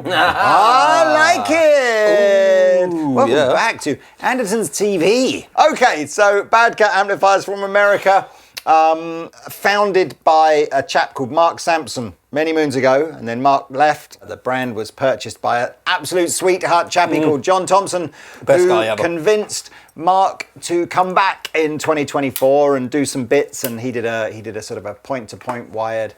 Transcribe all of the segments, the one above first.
I like it. Ooh, Welcome back to Andertons TV. Okay, so Bad Cat amplifiers from America, founded by a chap called Mark Sampson many moons ago, and then Mark left. The brand was purchased by an absolute sweetheart chappie called John Thompson, who convinced Mark to come back in 2024 and do some bits, and he did a sort of a point-to-point wired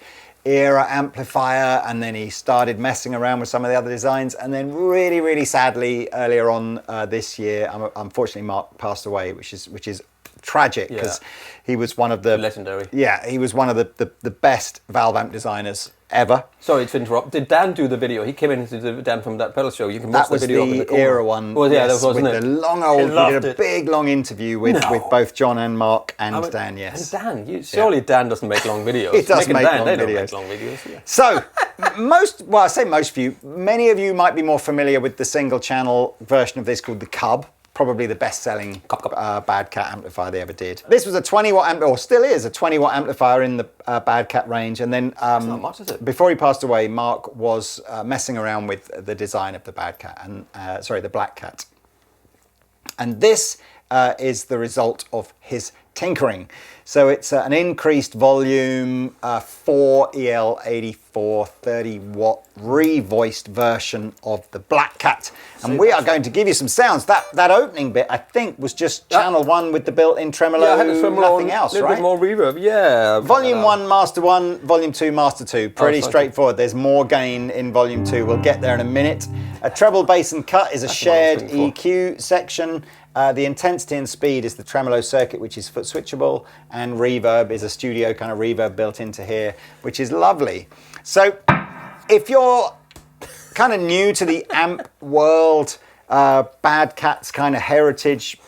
era amplifier, and then he started messing around with some of the other designs, and then really sadly earlier on this year, unfortunately Mark passed away, which is tragic, because he was one of the legendary. Yeah, he was one of the best valve amp designers ever. Sorry to interrupt. Did Dan do the video? He came in to do Dan from that pedal show. You can watch the video. That was the era one. Well, yeah, that wasn't with it? The long old. We did a big long interview with both John and Mark and Dan. Yes. And Dan, surely Dan doesn't make long videos. He does make long videos. They don't make long videos. Yeah. So I say most of you. Many of you might be more familiar with the single channel version of this called the Cub. Probably the best-selling Bad Cat amplifier they ever did. This was a 20-watt amp, or still is a 20-watt amplifier in the Bad Cat range. And then, not much, is it? Before he passed away, Mark was messing around with the design of the Bad Cat and the Black Cat. And this is the result of his tinkering. So it's an increased volume 4 EL84 30-watt revoiced version of the Black Cat. And we are going to give you some sounds. That opening bit, I think, was just channel 1 with the built-in tremolo, I had the tremolo, nothing else, right? A little bit more reverb, yeah. Volume 1, Master 1, Volume 2, Master 2. Pretty straightforward. There's more gain in Volume 2. We'll get there in a minute. A treble, bass and cut is a shared EQ section. The intensity and speed is the tremolo circuit, which is foot switchable, and reverb is a studio kind of reverb built into here, which is lovely. So if you're kind of new to the amp world, Bad Cat's kind of heritage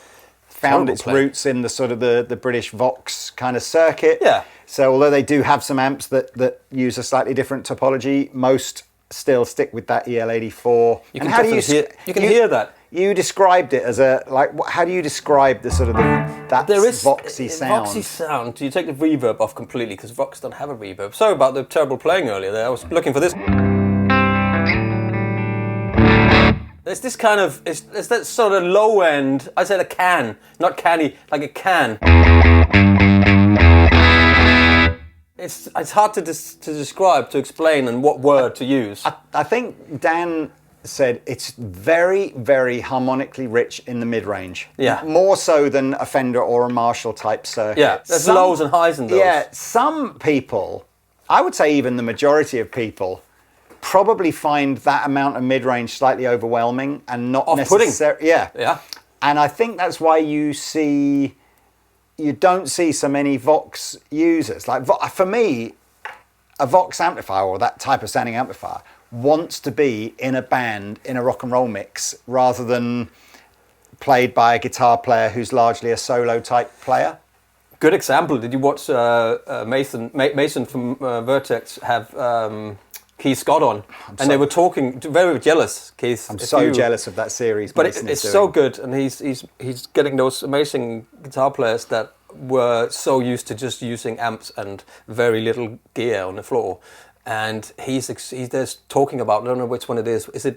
found its roots in the sort of the British Vox kind of circuit. Yeah. So although they do have some amps that use a slightly different topology, most still stick with that EL84. You can hear that. You described it as how do you describe the sort of that Voxy sound? Voxy sound. You take the reverb off completely, because Vox don't have a reverb. Sorry about the terrible playing earlier there. I was looking for this. There's this kind of, it's that sort of low end, I said a can, not canny, like a can. It's hard to describe, to explain, and what word to use. I think Dan said it's very harmonically rich in the mid-range. Yeah. More so than a Fender or a Marshall type circuit. Yeah, there's lows and highs in those. Yeah, some people, I would say even the majority of people, probably find that amount of mid-range slightly overwhelming and not necessarily. Yeah. And I think that's why you don't see so many Vox users. Like for me, a Vox amplifier or that type of sounding amplifier wants to be in a band in a rock and roll mix rather than played by a guitar player who's largely a solo type player. Good example. Did you watch Mason from Vertex have Keith Scott on? They were talking, very jealous, Keith. I'm so jealous of that series. But it's so good, and he's getting those amazing guitar players that were so used to just using amps and very little gear on the floor. And he's there's talking about, I don't know which one it is. Is it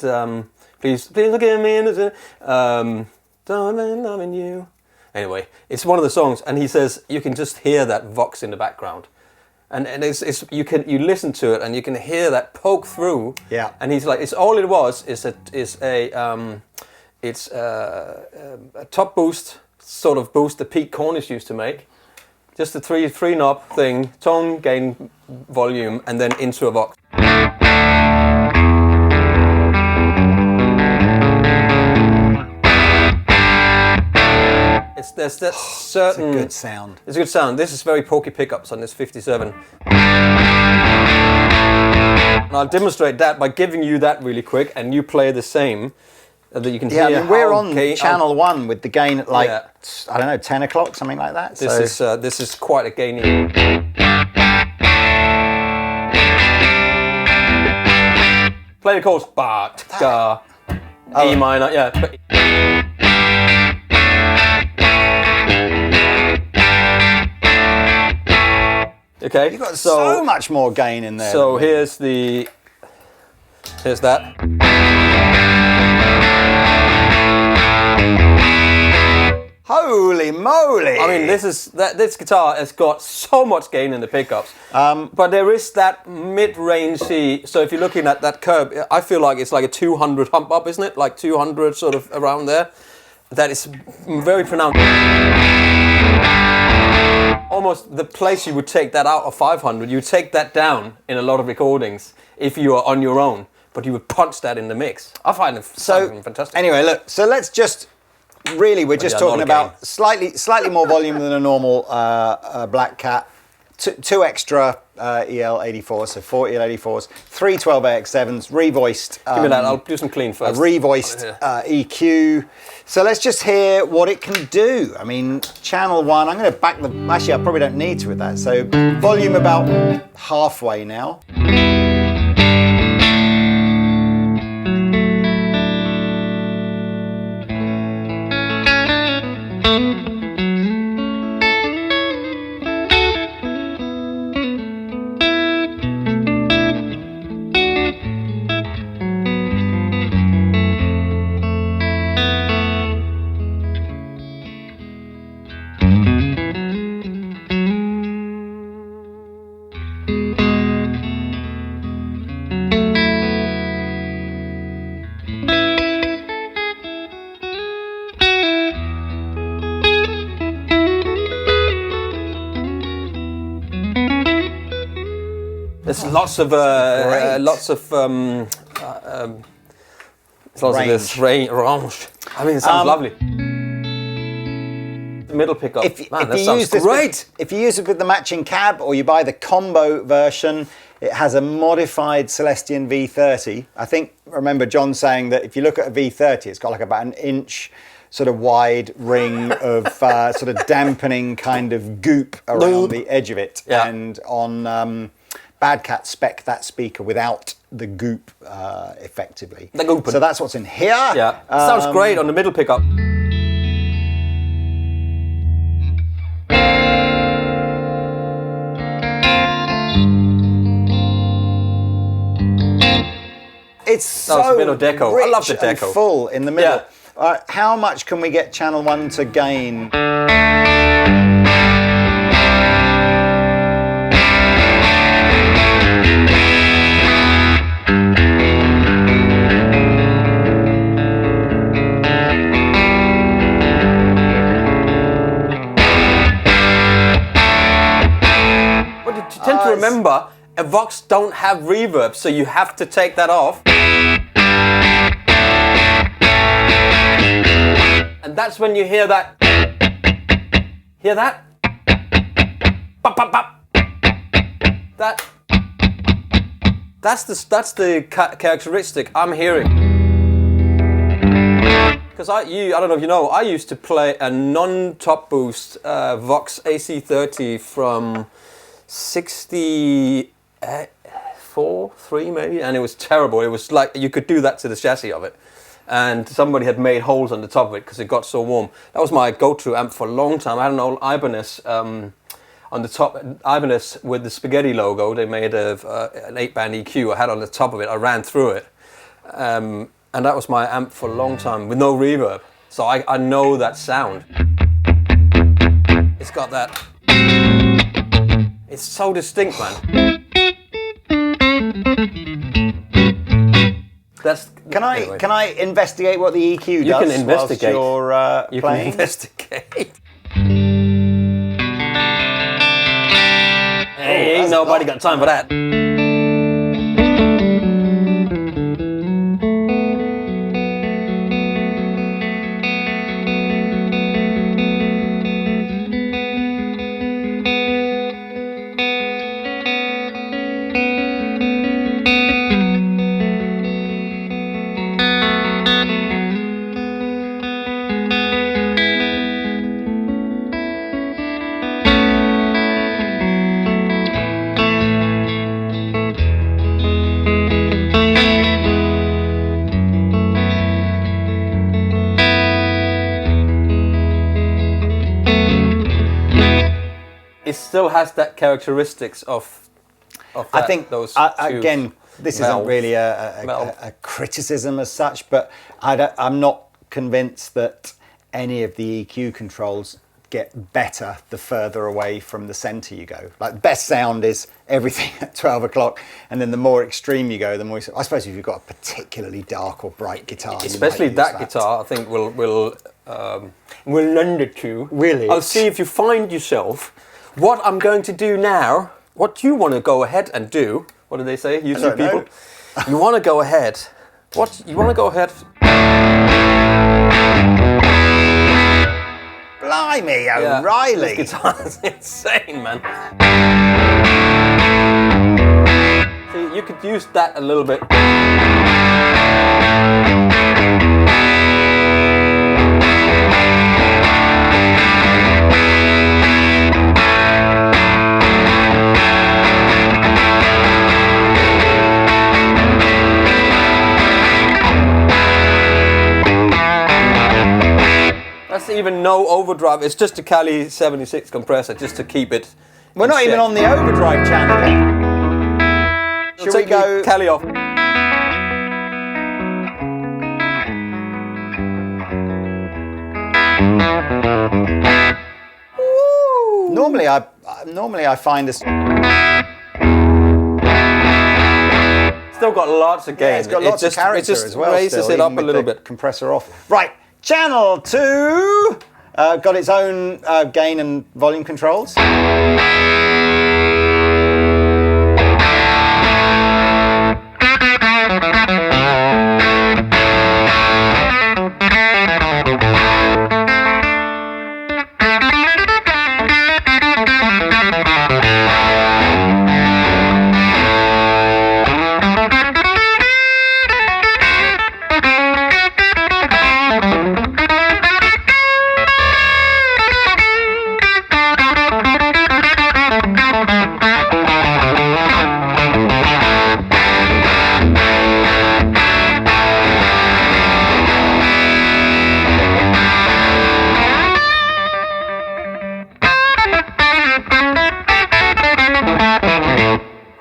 please look at me and loving you? Anyway, it's one of the songs, and he says you can just hear that Vox in the background, and it's you listen to it and you can hear that poke through. Yeah. And he's like, it's all it was is a top boost sort of boost that Pete Cornish used to make. Just a three knob thing, tone, gain, volume, and then into a Vox. There's that certain... It's a good sound. It's a good sound. This is very pokey pickups on this 57. And I'll demonstrate that by giving you that really quick, and you play the same. That you can hear. I mean, we're on channel 1 with the gain at I don't know, 10 o'clock, something like that. This is quite a gainy. Play the chords. E minor, yeah. Okay. You've got so much more gain in there. So here's the Here's that. Holy moly! I mean, this guitar has got so much gain in the pickups, but there is that mid-rangey. So if you're looking at that curve, I feel like it's like a 200 hump up, isn't it? Like 200, sort of around there. That is very pronounced. Almost the place you would take that out of 500, you would take that down in a lot of recordings if you are on your own, but you would punch that in the mix. I find it fantastic. Anyway, look. So let's just. Really, we're just talking about slightly more volume than a normal Black Cat. Two extra EL84s, so 4 EL84s, 3 12AX7s, revoiced. Give me that, I'll do some clean first. Revoiced EQ. So let's just hear what it can do. I mean, channel 1, I'm going to back the... Actually, I probably don't need to with that. So volume about halfway now. There's lots of this range. I mean, it sounds lovely. The middle pickup, that sounds great. If you use it with the matching cab, or you buy the combo version, it has a modified Celestion V30. I remember John saying that if you look at a V30, it's got like about an inch sort of wide ring of sort of dampening kind of goop around the edge of it, and on. Bad Cat spec that speaker without the goop, effectively. The goop. So that's what's in here. Yeah, sounds great on the middle pickup. It's so middle deco. I love the deco. And full in the middle. Yeah. How much can we get channel 1 to gain? Remember, a Vox don't have reverb, so you have to take that off. And that's when you hear that. Hear that? Bop, bop, bop. That's the characteristic I'm hearing. Because I don't know if you know, I used to play a non-top boost Vox AC30 from 3 maybe, and it was terrible. It was like you could do that to the chassis of it, and somebody had made holes on the top of it because it got so warm. That was my go-to amp for a long time. I had an old Ibanez on the top, Ibanez with the spaghetti logo. They made an 8-band EQ. I had on the top of it. I ran through it, and that was my amp for a long time with no reverb. So I know that sound. It's got that. It's so distinct, man. Can I investigate what the EQ does? You can investigate. Whilst you're playing? Can investigate. Hey, ain't nobody got time for that. Still has that characteristics of of that, I think those again, this isn't valves. really a criticism as such, but I'm not convinced that any of the EQ controls get better the further away from the center you go. Like, best sound is everything at 12 o'clock, and then the more extreme you go, the more. I suppose if you've got a particularly dark or bright guitar, especially that guitar, I think will lend it to. Really? I'll see if you find yourself. What I'm going to do now, what you want to go ahead and do. What do they say, YouTube people? You want to go ahead. What? You want to go ahead. Blimey, O'Reilly! This guitar is insane, man. See, you could use that a little bit. That's even no overdrive. It's just a Kali 76 compressor, just to keep it. We're not even on the overdrive channel yet. Should we go Kali off? Normally I find this. Still got lots of gain. Yeah, it's got lots of character as well. Raises still, it up a with little the bit. Compressor off. Right, channel 2 got its own gain and volume controls.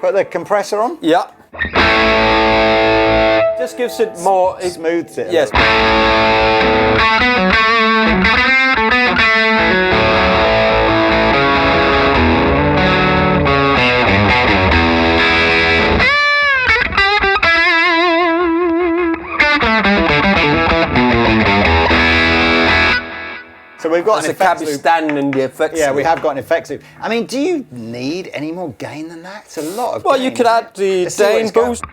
Put the compressor on. Yeah. Just gives it more. It smooths it. Yes. So we've got There's an a effects cab loop. standing in the effects. Yeah, we loop. have got an effects loop. I mean, do you need any more gain than that? It's a lot of Well, gain, you could isn't add it? the Let's see what Dane it's got. boost.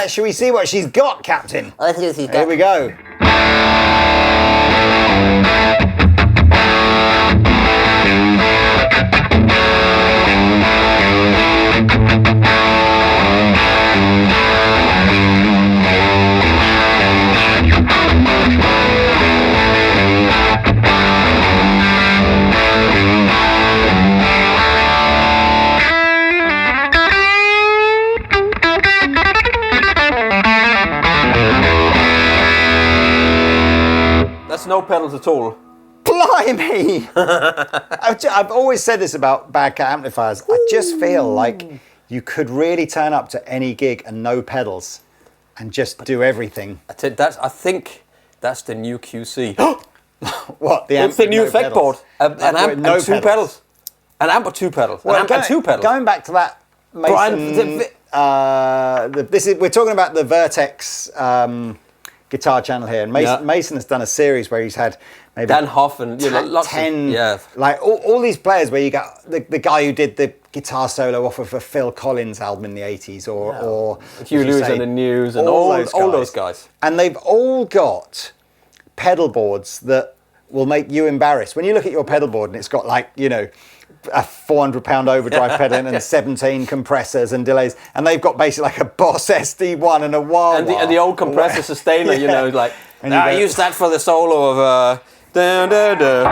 Shall we see what she's got, Captain? Let's see what she's got. Here we go. That's no pedals at all. Blimey! I've always said this about bad cat amplifiers. I just feel like you could really turn up to any gig and no pedals and just do everything. I think that's the new QC. What? It's the new no pedals. pedals? An amp and No two pedals. An amp or two pedals. Well, an amp and two pedals. Going back to that, Mason, we're talking about the Vertex guitar channel here, and Mason has done a series where he's had maybe Dan Hoff and lots 10, of, like all these players where you got the guy who did the guitar solo off of a Phil Collins album in the 80s, or Hugh Lewis and the News, and all those guys. And they've all got pedal boards that will make you embarrassed. When you look at your pedal board and it's got like, a 400-pound overdrive pedal and 17 compressors and delays, and they've got basically like a Boss SD1 and a wah-wah. And the old compressor sustainer, like, I use that for the solo of... da, da, da.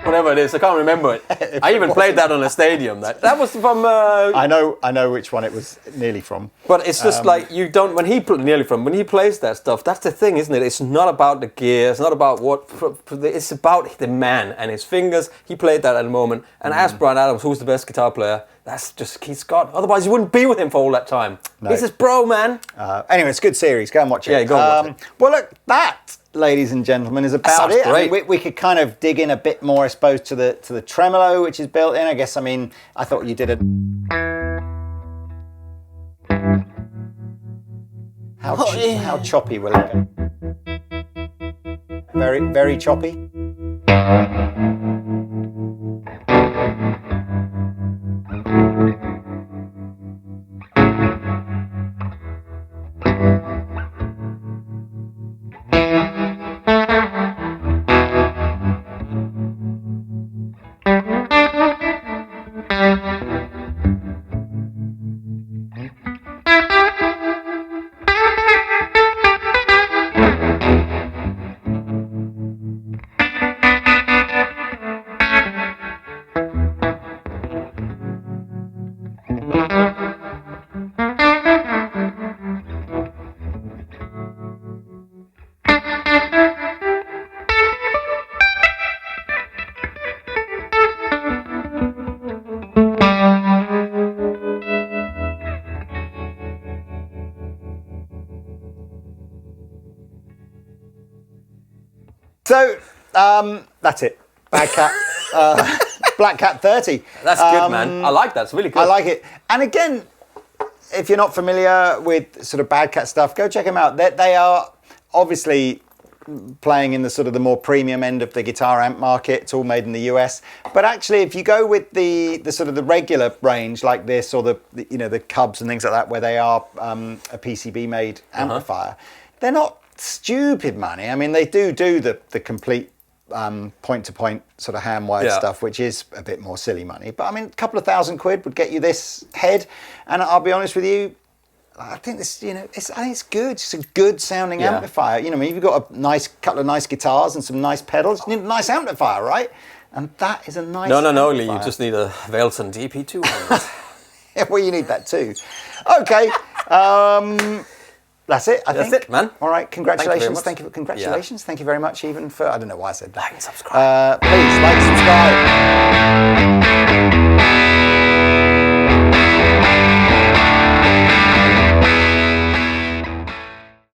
Whatever it is, I can't remember it. I even played that on a stadium. That was from. I know which one it was nearly from. But it's just like you don't when he plays that stuff. That's the thing, isn't it? It's not about the gear. It's not about what. It's about the man and his fingers. He played that at a moment. And ask Bryan Adams, who's the best guitar player. That's just Keith Scott. Otherwise, you wouldn't be with him for all that time. No. He's his bro, man. Anyway, it's a good series. Go and watch it. Yeah, go and watch it. Well, look, that, ladies and gentlemen, is about it. Great. I mean, we could kind of dig in a bit more, I suppose, to the tremolo, which is built in. I guess. I mean, I thought you did it. How choppy will it go? Very, very choppy. So, that's it. Bad Cat, Black Cat 30. That's good, man. I like that. It's really good. I like it. And again, if you're not familiar with sort of Bad Cat stuff, go check them out. They are obviously playing in the sort of the more premium end of the guitar amp market. It's all made in the US. But actually, if you go with the sort of the regular range like this, or the Cubs and things like that, where they are a PCB made amplifier, they're not stupid money. I mean, they do the complete point-to-point sort of hand-wired stuff, which is a bit more silly money. But I mean, a couple of £1,000 would get you this head, and I'll be honest with you, I think this, I think it's good. It's a good sounding amplifier. I mean, you've got a couple of nice guitars and some nice pedals. You need a nice amplifier, right? And that is a nice. No, Lee. You just need a Velton DP200. Well, you need that too. Okay. That's it, I think. That's it, man. All right, congratulations. Thank you Thank you very much, even for, I don't know why I said that. Like and subscribe. Please, like, subscribe.